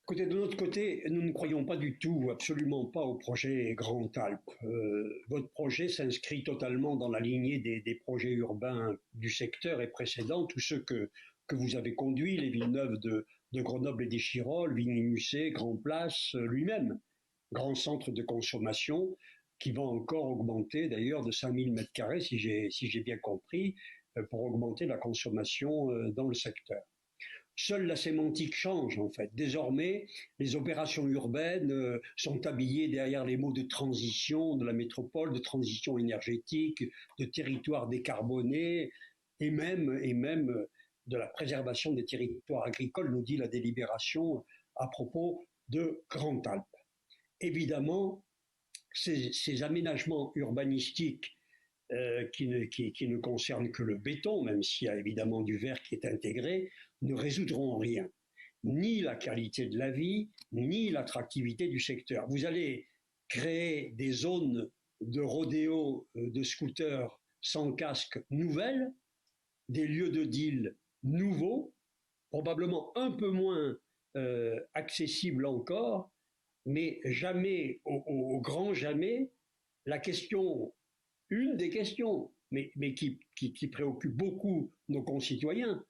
Écoutez, de notre côté, nous ne croyons pas du tout, absolument pas au projet Grand Alpes. Votre projet s'inscrit totalement dans la lignée des projets urbains du secteur et précédents, tous ceux que vous avez conduits, les Villeneuve de Grenoble et d'Échirolles, Vigny-Musset, Grand Place, lui-même, grand centre de consommation, qui va encore augmenter d'ailleurs de 5000 mètres carrés, si j'ai bien compris, pour augmenter la consommation dans le secteur. Seule la sémantique change en fait. Désormais, les opérations urbaines sont habillées derrière les mots de transition de la métropole, de transition énergétique, de territoire décarboné et même de la préservation des territoires agricoles, nous dit la délibération à propos de Grand Alpes. Évidemment, ces aménagements urbanistiques qui ne concernent que le béton, même s'il y a évidemment du verre qui est intégré, ne résoudront rien. Ni la qualité de la vie, ni l'attractivité du secteur. Vous allez créer des zones de rodéo, de scooters sans casque nouvelles, des lieux de deal nouveaux, probablement un peu moins accessibles encore, mais jamais, au grand jamais, la question, une des questions, mais qui préoccupe beaucoup nos concitoyens,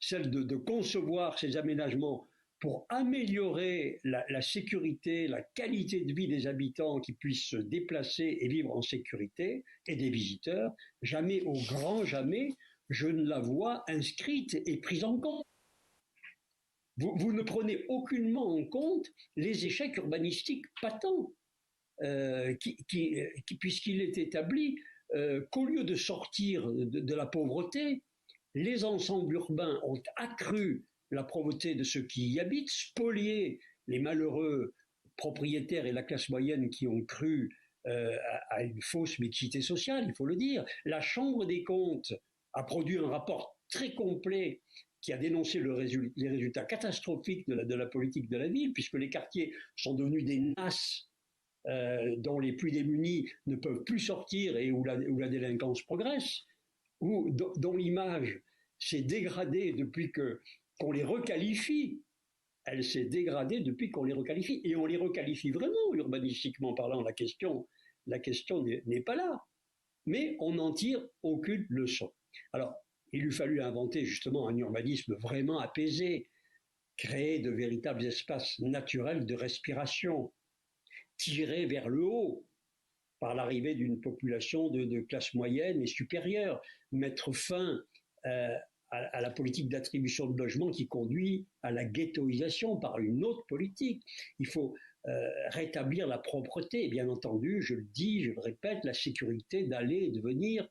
celle de concevoir ces aménagements pour améliorer la sécurité, la qualité de vie des habitants qui puissent se déplacer et vivre en sécurité, et des visiteurs, jamais, au grand jamais, je ne la vois inscrite et prise en compte. Vous ne prenez aucunement en compte les échecs urbanistiques patents, puisqu'il est établi qu'au lieu de sortir de la pauvreté, les ensembles urbains ont accru la pauvreté de ceux qui y habitent, spolié les malheureux propriétaires et la classe moyenne qui ont cru à une fausse mixité sociale, il faut le dire. La Chambre des comptes a produit un rapport très complet qui a dénoncé les résultats catastrophiques de la politique de la ville, puisque les quartiers sont devenus des nasses dont les plus démunis ne peuvent plus sortir et où la délinquance progresse, dont l'image s'est dégradée depuis qu'on les requalifie. Elle s'est dégradée depuis qu'on les requalifie. Et on les requalifie vraiment, urbanistiquement parlant. La question n'est pas là. Mais on n'en tire aucune leçon. Alors, il lui fallut inventer justement un urbanisme vraiment apaisé, créer de véritables espaces naturels de respiration, tirés vers le haut par l'arrivée d'une population de classe moyenne et supérieure, mettre fin à la politique d'attribution de logements qui conduit à la ghettoisation par une autre politique. Il faut rétablir la propreté, et bien entendu, je le dis, je le répète, la sécurité d'aller et de venir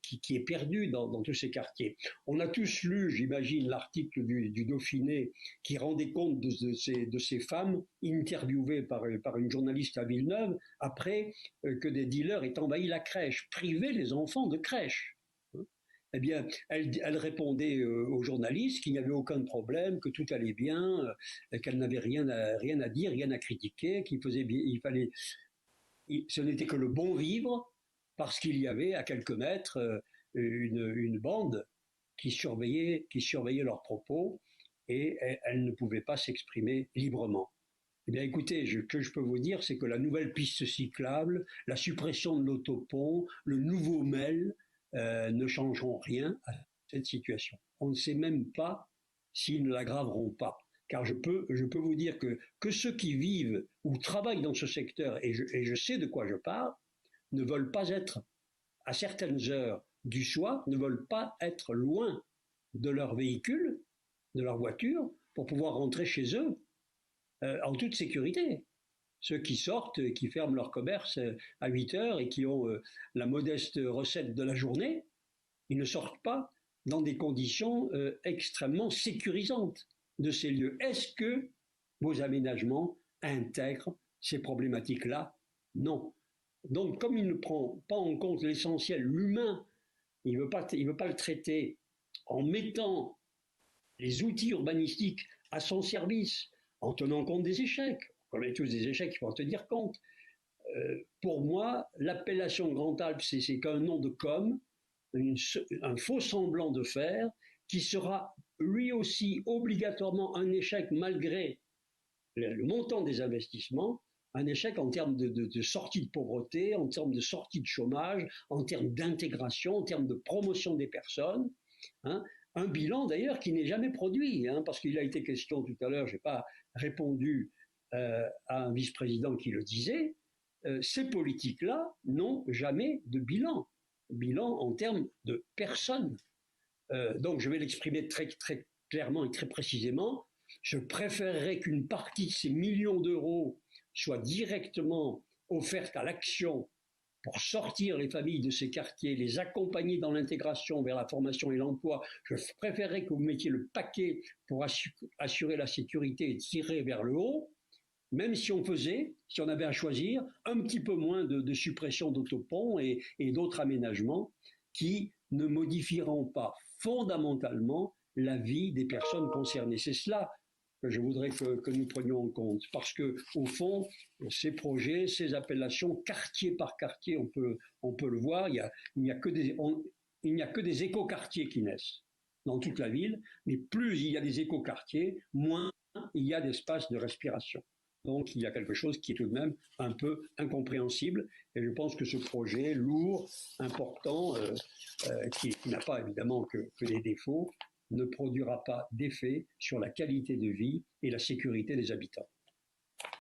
qui est perdue dans tous ces quartiers. On a tous lu, j'imagine, l'article du Dauphiné qui rendait compte de ces femmes interviewées par une journaliste à Villeneuve après que des dealers aient envahi la crèche, privé les enfants de crèche. Eh bien, elle répondait aux journalistes qu'il n'y avait aucun problème, que tout allait bien, qu'elle n'avait rien à dire, rien à critiquer, ce n'était que le bon vivre, parce qu'il y avait à quelques mètres une bande qui surveillait leurs propos et elles ne pouvaient pas s'exprimer librement. Eh bien, écoutez, ce que je peux vous dire, c'est que la nouvelle piste cyclable, la suppression de l'autopont, le nouveau MEL ne changeront rien à cette situation. On ne sait même pas s'ils ne l'aggraveront pas. Car je peux vous dire que ceux qui vivent ou travaillent dans ce secteur, et je sais de quoi je parle, ne veulent pas être, à certaines heures du soir, ne veulent pas être loin de leur véhicule, de leur voiture, pour pouvoir rentrer chez eux en toute sécurité. Ceux qui sortent, qui ferment leur commerce à 8 heures et qui ont la modeste recette de la journée, ils ne sortent pas dans des conditions extrêmement sécurisantes de ces lieux. Est-ce que vos aménagements intègrent ces problématiques-là? Non. Donc, comme il ne prend pas en compte l'essentiel, l'humain, il ne veut pas le traiter en mettant les outils urbanistiques à son service, en tenant compte des échecs. On connaît tous des échecs, il faut en tenir compte. Pour moi, l'appellation Grand Alpes, c'est qu'un nom de com', un faux semblant de faire, qui sera lui aussi obligatoirement un échec malgré le montant des investissements, un échec en termes de sortie de pauvreté, en termes de sortie de chômage, en termes d'intégration, en termes de promotion des personnes. Hein. Un bilan d'ailleurs qui n'est jamais produit, hein, parce qu'il a été question tout à l'heure, je n'ai pas répondu à un vice-président qui le disait, ces politiques-là n'ont jamais de bilan. Bilan en termes de personnes. Donc je vais l'exprimer très, très clairement et très précisément. Je préférerais qu'une partie de ces millions d'euros soit directement offerte à l'action pour sortir les familles de ces quartiers, les accompagner dans l'intégration vers la formation et l'emploi. Je préférerais que vous mettiez le paquet pour assurer la sécurité et tirer vers le haut, même si on faisait, si on avait à choisir, un petit peu moins de suppression d'autoponts et d'autres aménagements qui ne modifieront pas fondamentalement la vie des personnes concernées. C'est cela que je voudrais que nous prenions en compte, parce que au fond, ces projets, ces appellations, quartier par quartier, on peut le voir, il n'y a que des écoquartiers qui naissent dans toute la ville, mais plus il y a des écoquartiers, moins il y a d'espace de respiration. Donc il y a quelque chose qui est tout de même un peu incompréhensible. Et je pense que ce projet lourd, important, qui n'a pas évidemment que des défauts, ne produira pas d'effet sur la qualité de vie et la sécurité des habitants.